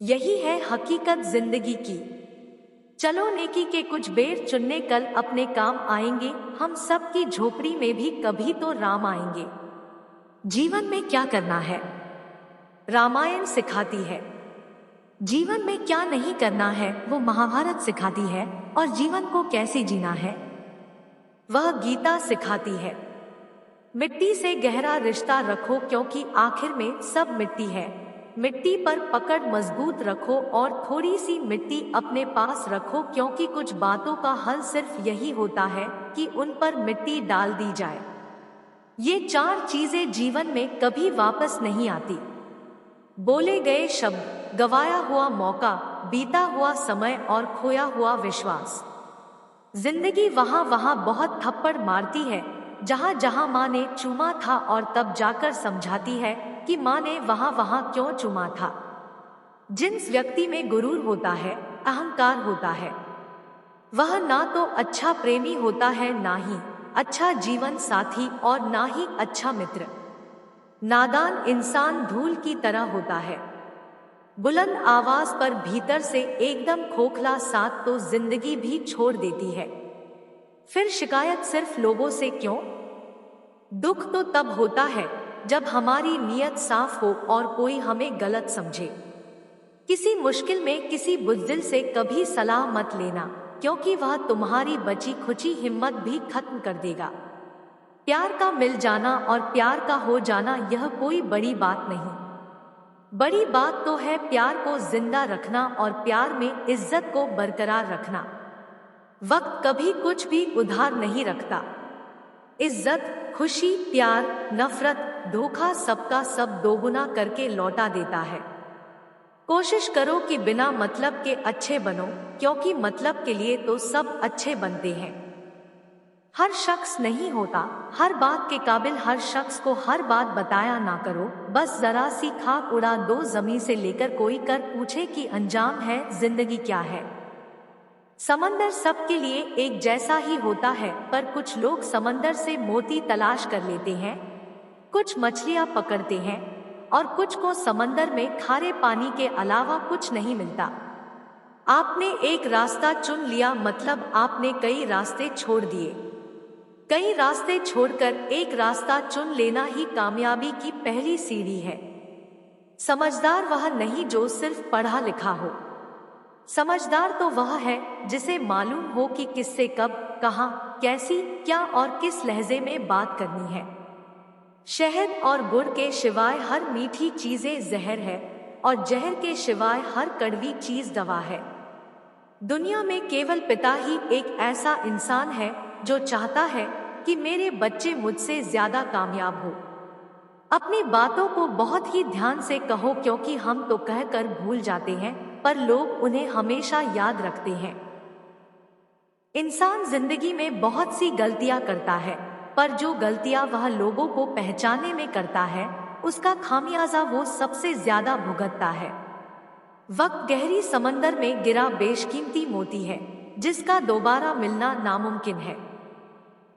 यही है हकीकत जिंदगी की। चलो नेकी के कुछ बेर चुनने, कल अपने काम आएंगे। हम सब की झोपड़ी में भी कभी तो राम आएंगे। जीवन में क्या करना है, रामायण सिखाती है। जीवन में क्या नहीं करना है, वो महाभारत सिखाती है। और जीवन को कैसे जीना है, वह गीता सिखाती है। मिट्टी से गहरा रिश्ता रखो, क्योंकि आखिर में सब मिट्टी है। मिट्टी पर पकड़ मजबूत रखो और थोड़ी सी मिट्टी अपने पास रखो, क्योंकि कुछ बातों का हल सिर्फ यही होता है कि उन पर मिट्टी डाल दी जाए। ये चार चीजें जीवन में कभी वापस नहीं आती। बोले गए शब्द, गवाया हुआ मौका, बीता हुआ समय और खोया हुआ विश्वास। जिंदगी वहां वहां बहुत थप्पड़ मारती है, जहां जहां माँ ने चूमा था, और तब जाकर समझाती है कि माँ ने वहां वहां क्यों चूमा था। जिस व्यक्ति में गुरूर होता है, अहंकार होता है, वह ना तो अच्छा प्रेमी होता है, ना ही अच्छा जीवन साथी, और ना ही अच्छा मित्र। नादान इंसान धूल की तरह होता है, बुलंद आवाज पर भीतर से एकदम खोखला साथ तो जिंदगी भी छोड़ देती है। फिर शिकायत सिर्फ लोगों से क्यों? दुख तो तब होता है जब हमारी नीयत साफ हो और कोई हमें गलत समझे। किसी मुश्किल में किसी बुज़दिल से कभी सलाह मत लेना, क्योंकि वह तुम्हारी बची खुची हिम्मत भी खत्म कर देगा। प्यार का मिल जाना और प्यार का हो जाना, यह कोई बड़ी बात नहीं। बड़ी बात तो है प्यार को जिंदा रखना और प्यार में इज्जत को बरकरार रखना। वक्त कभी कुछ भी उधार नहीं रखता। इज्जत, खुशी, प्यार, नफरत, धोखा, सबका सब दोगुना करके लौटा देता है। कोशिश करो कि बिना मतलब के अच्छे बनो, क्योंकि मतलब के लिए तो सब अच्छे बनते हैं। हर शख्स नहीं होता हर बात के काबिल, हर शख्स को हर बात बताया ना करो। बस जरा सी खाक उड़ा दो जमीन से लेकर कोई कर पूछे कि अंजाम है जिंदगी क्या है। समंदर सबके लिए एक जैसा ही होता है, पर कुछ लोग समंदर से मोती तलाश कर लेते हैं, कुछ मछलियां पकड़ते हैं, और कुछ को समंदर में खारे पानी के अलावा कुछ नहीं मिलता। आपने एक रास्ता चुन लिया, मतलब आपने कई रास्ते छोड़ दिए। कई रास्ते छोड़कर एक रास्ता चुन लेना ही कामयाबी की पहली सीढ़ी है। समझदार वह नहीं जो सिर्फ पढ़ा लिखा हो। समझदार तो वह है जिसे मालूम हो कि किससे कब, कहाँ, कैसी, क्या और किस लहजे में बात करनी है। शहद और गुड़ के सिवाय हर मीठी चीजें जहर है, और जहर के सिवाय हर कड़वी चीज दवा है। दुनिया में केवल पिता ही एक ऐसा इंसान है जो चाहता है कि मेरे बच्चे मुझसे ज्यादा कामयाब हो। अपनी बातों को बहुत ही ध्यान से कहो, क्योंकि हम तो कहकर भूल जाते हैं, पर लोग उन्हें हमेशा याद रखते हैं। इंसान जिंदगी में बहुत सी गलतियां करता है, पर जो गलतियां वह लोगों को पहचानने में करता है, उसका खामियाजा वो सबसे ज्यादा भुगतता है। वक्त गहरी समंदर में गिरा बेशकीमती मोती है, जिसका दोबारा मिलना नामुमकिन है।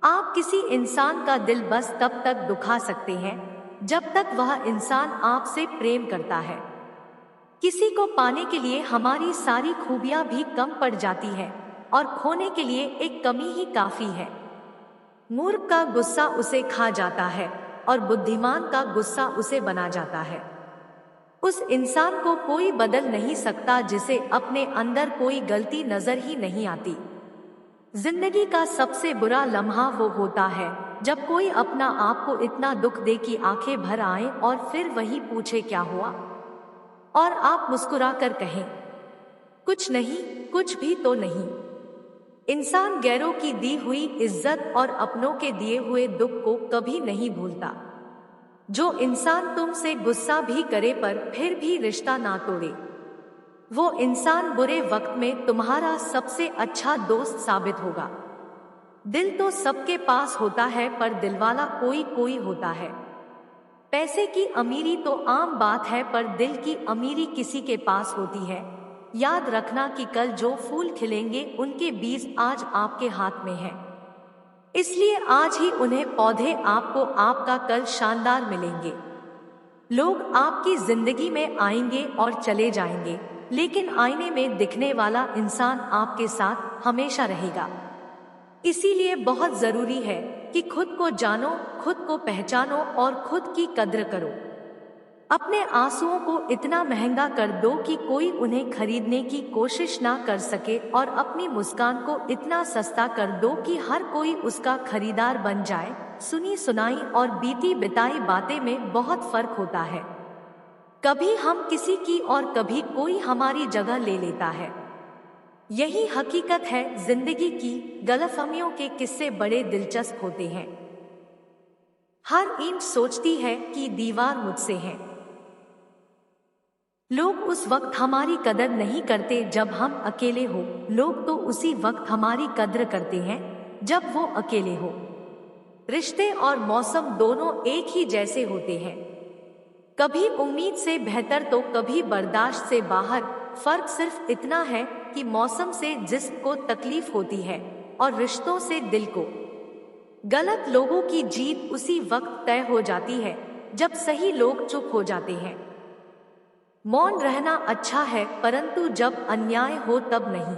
आप किसी इंसान का दिल बस तब तक दुखा सकते हैं जब तक वह इंसान आपसे प्रेम करता है। किसी को पाने के लिए हमारी सारी खूबियां भी कम पड़ जाती है, और खोने के लिए एक कमी ही काफी है। मूर्ख का गुस्सा उसे खा जाता है, और बुद्धिमान का गुस्सा उसे बना जाता है। उस इंसान को कोई बदल नहीं सकता जिसे अपने अंदर कोई गलती नजर ही नहीं आती। जिंदगी का सबसे बुरा लम्हा वो होता है जब कोई अपना आप को इतना दुख दे कि आंखें भर आए, और फिर वही पूछे क्या हुआ, और आप मुस्कुराकर कहें कुछ नहीं, कुछ भी तो नहीं। इंसान गैरों की दी हुई इज्जत और अपनों के दिए हुए दुख को कभी नहीं भूलता। जो इंसान तुमसे गुस्सा भी करे पर फिर भी रिश्ता ना तोड़े, वो इंसान बुरे वक्त में तुम्हारा सबसे अच्छा दोस्त साबित होगा। दिल तो सबके पास होता है, पर दिलवाला कोई कोई होता है। पैसे की अमीरी तो आम बात है, पर दिल की अमीरी किसी के पास होती है। याद रखना कि कल जो फूल खिलेंगे उनके बीज आज आपके हाथ में हैं। इसलिए आज ही उन्हें पौधे, आपको आपका कल शानदार मिलेंगे। लोग आपकी जिंदगी में आएंगे और चले जाएंगे, लेकिन आईने में दिखने वाला इंसान आपके साथ हमेशा रहेगा। इसीलिए बहुत जरूरी है कि खुद को जानो, खुद को पहचानो और खुद की कद्र करो। अपने आंसुओं को इतना महंगा कर दो कि कोई उन्हें खरीदने की कोशिश ना कर सके, और अपनी मुस्कान को इतना सस्ता कर दो कि हर कोई उसका खरीदार बन जाए। सुनी सुनाई और बीती बिताई बातें में बहुत फर्क होता है। कभी हम किसी की और कभी कोई हमारी जगह ले लेता है। यही हकीकत है जिंदगी की। गलतफहमियों के किस्से बड़े दिलचस्प होते हैं। हर ईंट सोचती है कि दीवार मुझसे है। लोग उस वक्त हमारी कदर नहीं करते जब हम अकेले हो, लोग तो उसी वक्त हमारी कद्र करते हैं जब वो अकेले हो। रिश्ते और मौसम दोनों एक ही जैसे होते हैं, कभी उम्मीद से बेहतर तो कभी बर्दाश्त से बाहर। फर्क सिर्फ इतना है कि मौसम से जिस्म को तकलीफ होती है और रिश्तों से दिल को। गलत लोगों की जीत उसी वक्त तय हो जाती है जब सही लोग चुप हो जाते हैं। मौन रहना अच्छा है, परंतु जब अन्याय हो तब नहीं।